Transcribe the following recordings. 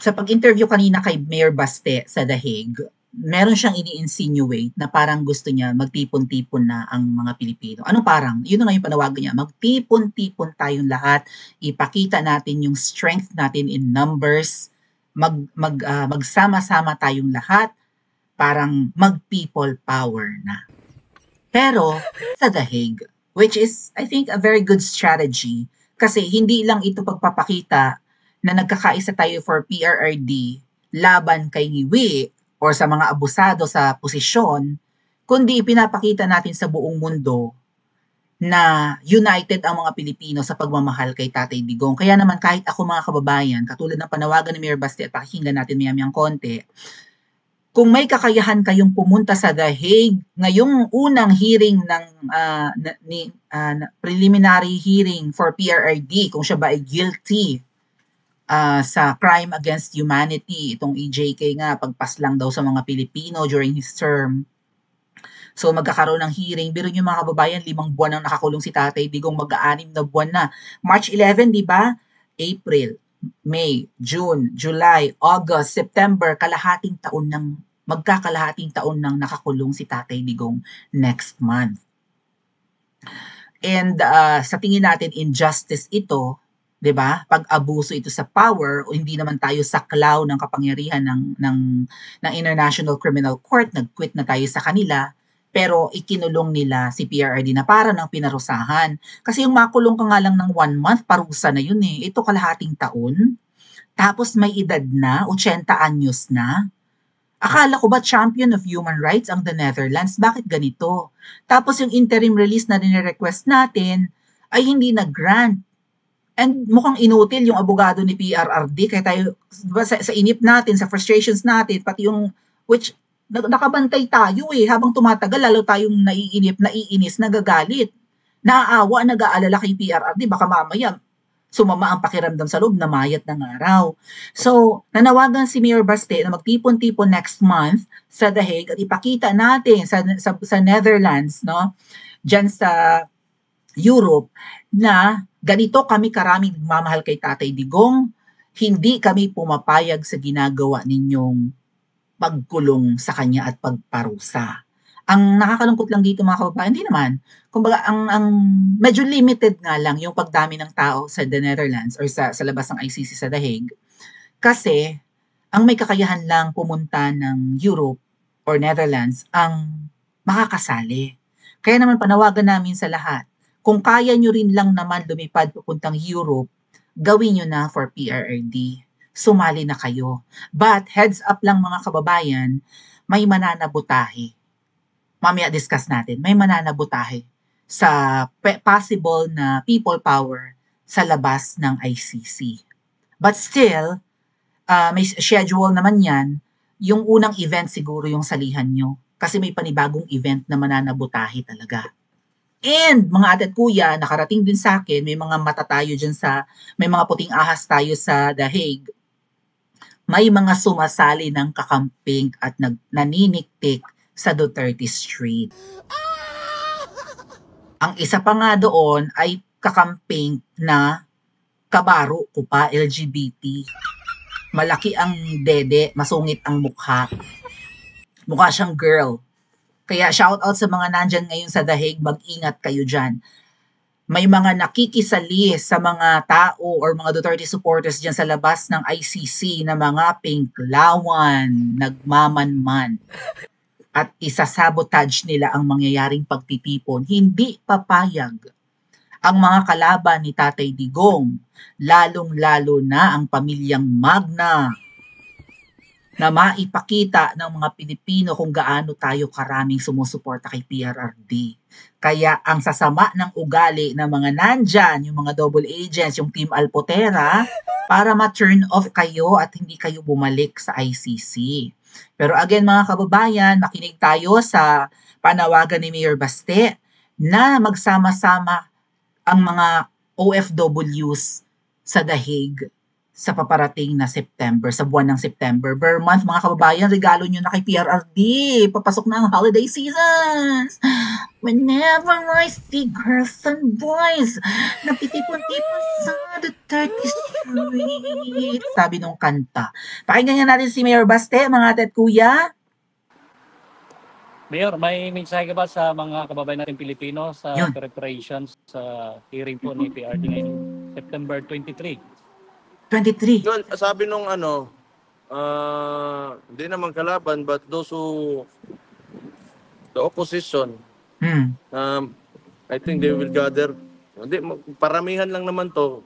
sa pag-interview kanina kay Mayor Baste sa The Hague, meron siyang ini-insinuate na parang gusto niya magtipon-tipon na ang mga Pilipino. Ano parang? Yun na nga yung panawagan niya, magtipon-tipon tayong lahat, ipakita natin yung strength natin in numbers, magsama-sama tayong lahat, parang mag-people power na. Pero sa The Hague, which is I think a very good strategy kasi hindi lang ito pagpapakita na nagkakaisa tayo for PRRD laban kay Ngiwi or sa mga abusado sa posisyon, kundi ipinapakita natin sa buong mundo na united ang mga Pilipino sa pagmamahal kay Tatay Digong. Kaya naman kahit ako mga kababayan, katulad ng panawagan ni Mayor Basti at pakikinggan natin maya-mayang konti, kung may kakayahan kayong pumunta sa The Hague, ngayong unang hearing ng preliminary hearing for PRRD, kung siya ba ay guilty sa crime against humanity, itong EJK nga, pagpaslang daw sa mga Pilipino during his term. So magkakaroon ng hearing. Biro niyo mga kababayan, 5 buwan ang nakakulong si Tatay Digong, mag-6 na buwan na. March 11, di ba? April, May, June, July, August, September, magkakalahating taon nang nakakulong si Tatay Digong next month. And sa tingin natin, injustice ito, 'di ba? Pag-abuso ito sa power o hindi naman tayo saklaw ng kapangyarihan ng International Criminal Court, nag-quit na tayo sa kanila, pero ikinulong nila si PRRD na para ng pinarusahan. Kasi yung makulong ka nga lang ng 1 month, parusa na yun eh. Ito kalahating taon. Tapos may edad na, 80 anyos na. Akala ko ba champion of human rights ang the Netherlands? Bakit ganito? Tapos yung interim release na nire-request natin ay hindi nag-grant. And mukhang inutil yung abogado ni PRRD kaya tayo diba, sa inip natin, sa frustrations natin, pati yung which nakabantay tayo eh habang tumatagal lalo tayong naiinis, nagagalit. Naaawa, nag-aalala kay PRRD baka mamaya sumama ang pakiramdam sa loob, namayat ng araw. So, nanawagan si Mayor Baste na magtipon-tipon next month sa The Hague at ipakita natin sa Netherlands, no, dyan sa Europe, na ganito kami karaming nagmamahal kay Tatay Digong, hindi kami pumapayag sa ginagawa ninyong pagkulong sa kanya at pagparusa. Ang nakakalungkot lang dito mga kababayan, hindi naman. Kumbaga, ang medyo limited nga lang yung pagdami ng tao sa the Netherlands or sa labas ng ICC sa The Hague. Kasi, ang may kakayahan lang pumunta ng Europe or Netherlands ang makakasali. Kaya naman panawagan namin sa lahat, kung kaya nyo rin lang naman lumipad pupuntang Europe, gawin nyo na for PRRD. Sumali na kayo. But heads up lang mga kababayan, may mananabutahe. Mamaya discuss natin, may mananabutahe sa possible na people power sa labas ng ICC. But still, may schedule naman yan, yung unang event siguro yung salihan nyo. Kasi may panibagong event na mananabutahe talaga. And mga ate at kuya, nakarating din sa akin, may mga mata tayo dyan may mga puting ahas tayo sa The Hague. May mga sumasali ng kakamping at naniniktik sa Duterte Street. Ang isa pa nga doon ay kakamping na kabaro ko pa, LGBT. Malaki ang dede, masungit ang mukha. Mukha siyang girl. Kaya shout out sa mga nandyan ngayon sa The Hague, mag-ingat kayo dyan. May mga nakikisali sa mga tao or mga Duterte supporters dyan sa labas ng ICC na mga pinklawan, nagmamanman. At isasabotage nila ang mangyayaring pagtitipon. Hindi papayag ang mga kalaban ni Tatay Digong, lalong-lalo na ang pamilyang Magna, na maipakita ng mga Pilipino kung gaano tayo karaming sumusuporta kay PRRD. Kaya ang sasama ng ugali ng mga nandyan, yung mga double agents, yung Team Alpotera, para ma-turn off kayo at hindi kayo bumalik sa ICC. Pero again mga kababayan, makinig tayo sa panawagan ni Mayor Baste na magsama-sama ang mga OFWs sa The Hague sa paparating na September, sa buwan ng September. Per month, mga kababayan, regalo nyo na kay PRRD. Papasok na ang holiday seasons. Whenever I see girls and boys, napitipon-tipon sa Duterte Street. Sabi nung kanta. Pakinggan nga natin si Mayor Baste, mga ate at kuya. Mayor, may mensahe ka ba sa mga kababayan natin Pilipino sa Yun. preparations sa hearing po ni PRD ngayong September 23? 23. Yun, sabi nung hindi naman kalaban, but those who, the opposition, I think they will gather. Hindi, paramihan lang naman to.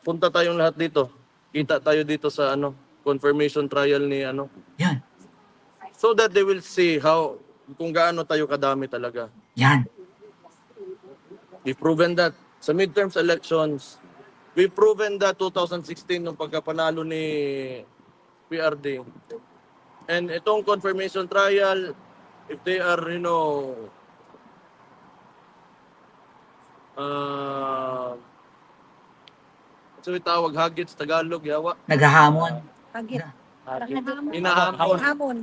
Punta tayong lahat dito. Kita tayo dito sa confirmation trial ni Yan. So that they will see kung gaano tayo kadami talaga. Yan. We've proven that sa midterms elections. We've proven that 2016 nung pagkapanalo ni PRD. And itong confirmation trial, if they are, so itawag hagit sa Tagalog, yawa. Naghahamon. Hagit. Hinahamon. Hamon.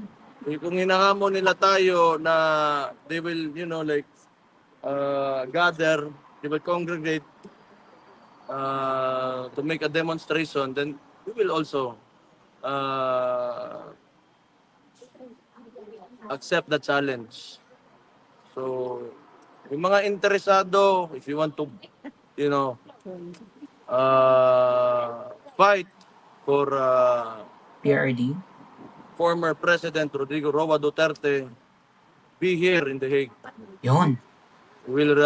Kung hinahamon nila tayo na they will, gather, they will congregate to make a demonstration, then we will also accept the challenge. So, yung mga interesado, if you want to, fight for PRD. former President Rodrigo Roa Duterte, be here in The Hague. Yun. We'll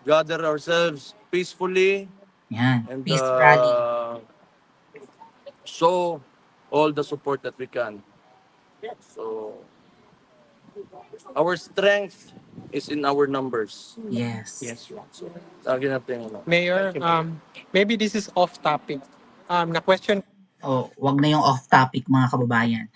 gather ourselves peacefully Yan. and Peace rally. show all the support that we can. So, our strength is in our numbers. Yes. Lagi natin, Mayor, maybe this is off topic. Na question Wag na yung off topic, mga kababayan.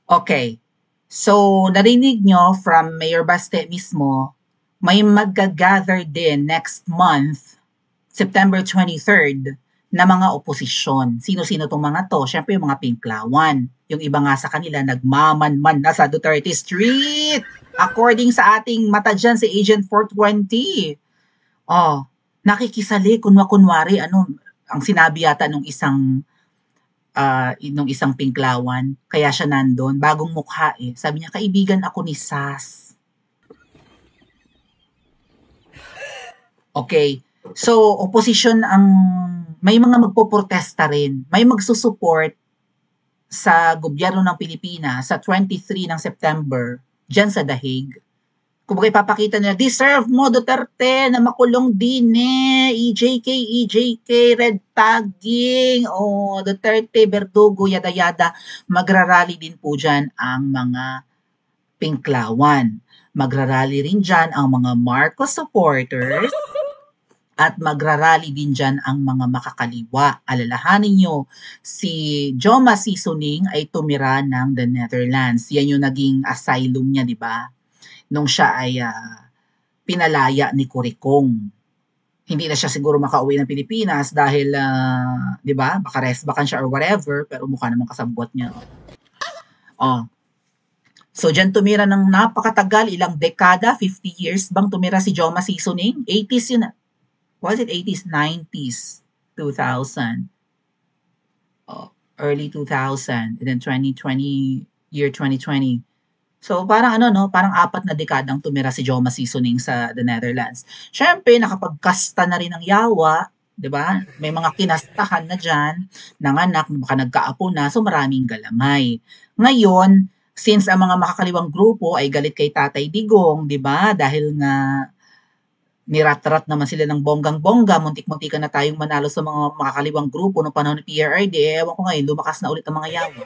Okay. So, narinig nyo from Mayor Baste mismo, may mag-gather din next month, September 23rd, na mga oposisyon. Sino-sino tong mga to? Siyempre yung mga Pinklawan. Yung iba nga sa kanila, nagmamanman na sa Duterte Street. According sa ating mata dyan, si Agent 420. Nakikisali, kunwari, ang sinabi yata nung isang Pinklawan, kaya siya nandun, bagong mukha eh. Sabi niya, kaibigan ako ni Sas. Okay. So, opposition may mga magpoprotesta rin. May magsusupport sa gobyerno ng Pilipinas sa 23 ng September, dyan sa The Hague. Kung bagay papakita nila, deserve mo Duterte na makulong din EJK, red tagging, Duterte, Verdugo, yada-yada. Magrarally din po dyan ang mga Pinklawan. Magrarally rin dyan ang mga Marcos supporters at magrarally din dyan ang mga makakaliwa. Alalahanin nyo, si Joma Sisuning ay tumira ng the Netherlands. Yan yung naging asylum niya, di ba? Nung siya ay pinalaya ni Curicong. Hindi na siya siguro makauwi ng Pilipinas dahil, di ba, baka resbakan siya or whatever, pero mukha naman kasabwat niya. So, dyan tumira ng napakatagal, ilang dekada, 50 years bang tumira si Joma Sisuning? 80s yun. Was it 80s, 90s, 2000? Early 2000, and then 2020, year 2020. So, parang parang 4 na dekadang tumira si Joma Sisuning sa the Netherlands. Siyempre, nakapagkasta na rin ng yawa, di ba? May mga kinastahan na dyan, nanganak, baka nagkaapo na, so maraming galamay. Ngayon, since ang mga makakaliwang grupo ay galit kay Tatay Digong, di ba? Dahil nga nirat-rat naman sila ng bonggang-bongga, muntik-muntikan na tayong manalo sa mga makakaliwang grupo noong panahon ni PRRD, ewan ko ngayon, lumakas na ulit ang mga yawa.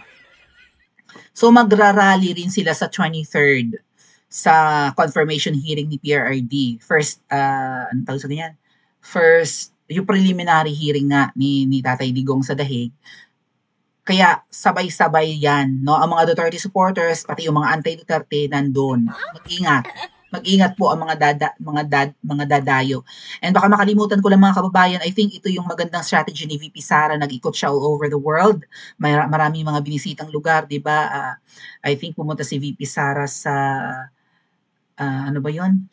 So magrarally rin sila sa 23rd sa confirmation hearing ni PRRD. First, ano tawag sa ganyan? First, yung preliminary hearing nga ni Tatay Digong sa The Hague. Kaya sabay-sabay yan, no? Ang mga Duterte supporters, pati yung mga anti-Duterte nandun. Mag-ingat. Mag-ingat po ang mga dadayo. And baka makalimutan ko lang mga kababayan, I think ito yung magandang strategy ni VP Sara, nag-ikot siya all over the world. Maraming mga binisitang lugar, 'di ba? I think pumunta si VP Sara sa ano ba 'yon?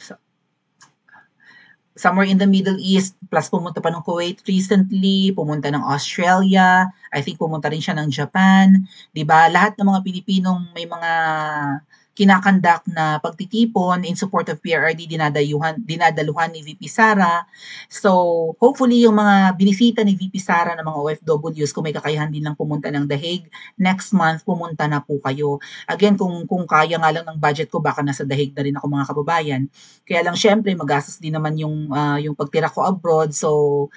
Somewhere in the Middle East, plus pumunta pa ng Kuwait recently, pumunta ng Australia, I think pumunta rin siya ng Japan, 'di ba? Lahat ng mga Pilipinong may mga kinakandak na pagtitipon in support of PRRD dinadaluhan ni VP Sara. So, hopefully yung mga binisita ni VP Sara ng mga OFWs, kung may kakayahan din lang pumunta ng The Hague, next month pumunta na po kayo. Again, kung kaya nga lang ng budget ko, baka nasa The Hague na rin ako mga kababayan. Kaya lang syempre magastos din naman yung pagtira ko abroad, so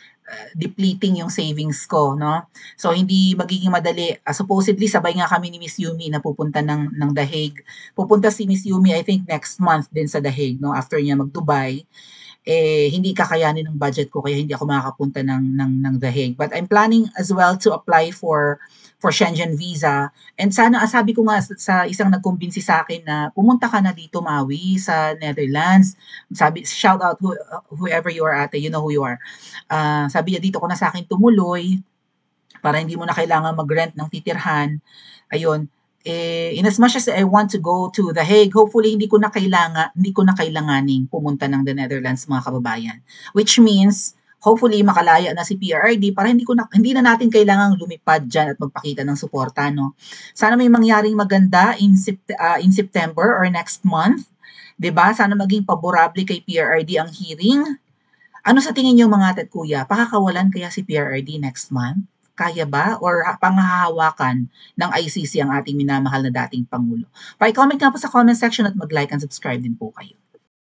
depleting yung savings ko, no? So hindi magiging madali. Supposedly sabay nga kami ni Miss Yumi na pupunta ng The Hague. Pupunta si Miss Yumi I think next month din sa The Hague, no? After niya mag-Dubai. Hindi kakayanin ng budget ko kaya hindi ako makakapunta ng The Hague. But I'm planning as well to apply for Schengen visa. And sana, sabi ko nga sa isang nagkumbinsi sa akin na pumunta ka na dito, Maui, sa Netherlands. Sabi, shout out whoever you are, ate, you know who you are. Sabi niya, dito ko na sa akin tumuloy para hindi mo na kailangan mag-rent ng titirhan. Ayun. In as much as I want to go to The Hague, hopefully hindi ko na kailanganing pumunta ng the Netherlands, mga kababayan. Which means hopefully makalaya na si PRRD para hindi na natin kailangang lumipad diyan at magpakita ng suporta, no. Sana may mangyaring maganda in September or next month, 'di ba? Sana maging paborable kay PRRD ang hearing. Ano sa tingin niyo mga ate at kuya? Pakakawalan kaya si PRRD next month? Kaya ba? Or panghahawakan ng ICC ang ating minamahal na dating Pangulo? Pa-comment nga po sa comment section at mag-like and subscribe din po kayo.